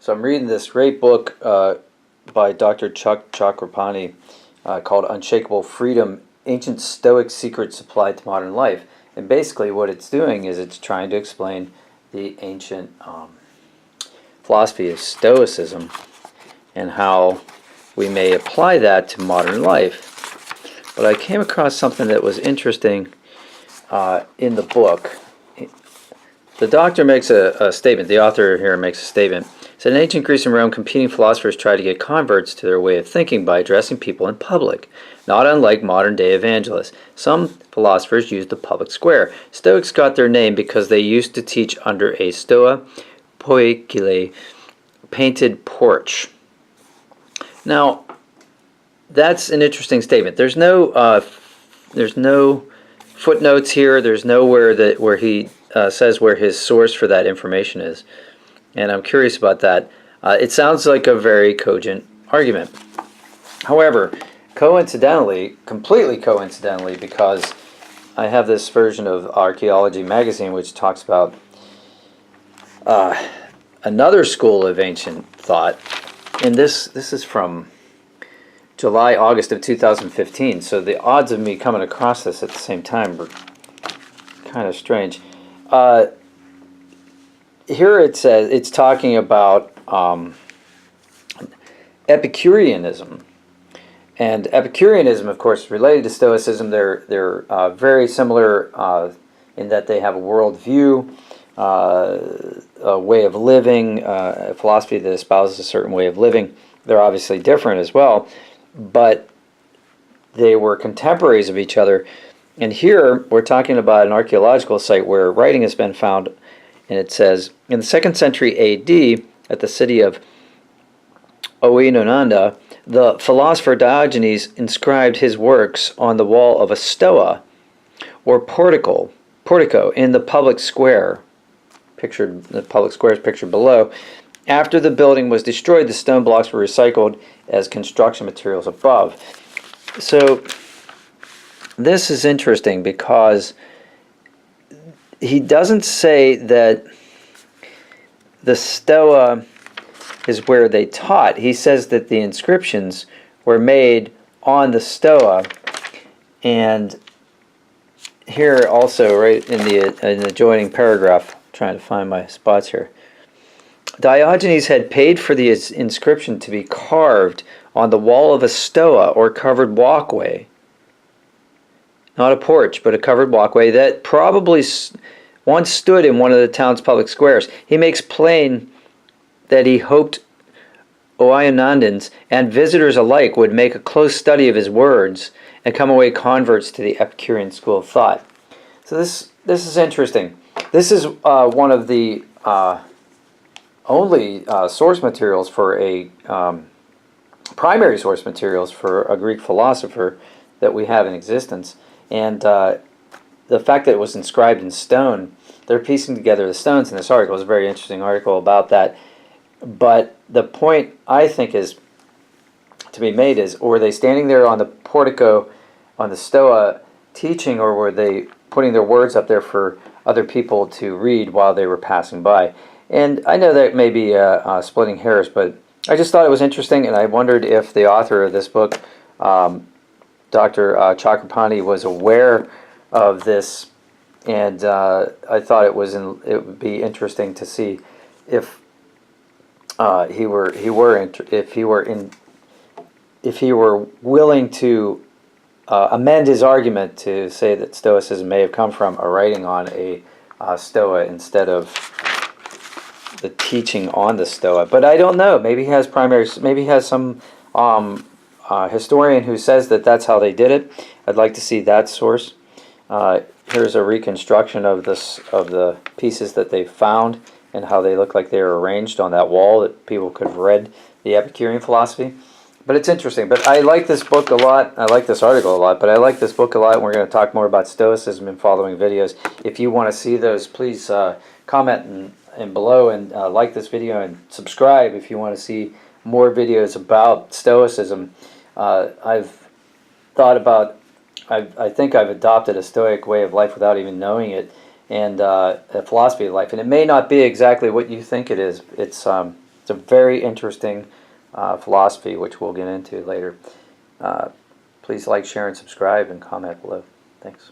So I'm reading this great book by Dr. Chuck Chakrapanti called Unshakable Freedom, Ancient Stoic Secrets Applied to Modern Life. And basically what it's doing is it's trying to explain the ancient philosophy of Stoicism and how we may apply that to modern life. But I came across something that was interesting in the book. The doctor makes a statement, the author here makes a statement. It said, in ancient Greece and Rome, competing philosophers tried to get converts to their way of thinking by addressing people in public, not unlike modern-day evangelists. Some philosophers used the public square. Stoics got their name because they used to teach under a stoa poikile, painted porch. Now, that's an interesting statement. There's no footnotes here. There's nowhere where he says where his source for that information is, and I'm curious about that. It sounds like a very cogent argument. However, completely coincidentally, because I have this version of Archaeology magazine which talks about another school of ancient thought, and this is from July, August of 2015, so the odds of me coming across this at the same time were kind of strange. Here it says, it's talking about Epicureanism. And Epicureanism, of course, is related to Stoicism. They're very similar in that they have a worldview, a way of living, a philosophy that espouses a certain way of living. They're obviously different as well, but they were contemporaries of each other. And here we're talking about an archaeological site where writing has been found, and it says, in the 2nd century AD, at the city of Oinonanda, the philosopher Diogenes inscribed his works on the wall of a stoa, or portico in the public square. The public square is pictured below. After the building was destroyed, the stone blocks were recycled as construction materials above. So this is interesting because he doesn't say that the stoa is where they taught. He says that the inscriptions were made on the stoa, and here also, right in the adjoining paragraph, I'm trying to find my spots here, Diogenes had paid for the inscription to be carved on the wall of a stoa, or covered walkway. Not a porch, but a covered walkway that probably once stood in one of the town's public squares. He makes plain that he hoped Oinonandans and visitors alike would make a close study of his words and come away converts to the Epicurean school of thought. So this is interesting. This is one of the only source materials for a primary source materials for a Greek philosopher that we have in existence. And the fact that it was inscribed in stone, they're piecing together the stones in this article. It's a very interesting article about that. But the point I think is to be made is, were they standing there on the portico, on the stoa, teaching, or were they putting their words up there for other people to read while they were passing by? And I know that may be splitting hairs, but I just thought it was interesting, and I wondered if the author of this book, Dr. Chakrapanti, was aware of this, and I thought it would be interesting to see if he were willing to amend his argument to say that Stoicism may have come from a writing on a stoa instead of the teaching on the stoa. But I don't know. Maybe he has some historian who says that that's how they did it. I'd like to see that source. Here's a reconstruction of the pieces that they found and how they look like they were arranged on that wall, that people could have read the Epicurean philosophy. But it's interesting. But I like this book a lot. I like this article a lot, but I like this book a lot, and we're going to talk more about Stoicism in following videos. If you want to see those, please comment and below, and like this video, and subscribe if you want to see more videos about Stoicism. I've thought about, I think I've adopted a Stoic way of life without even knowing it, and a philosophy of life. And it may not be exactly what you think it is. It's It's a very interesting philosophy, which we'll get into later. Please like, share, and subscribe, and comment below. Thanks.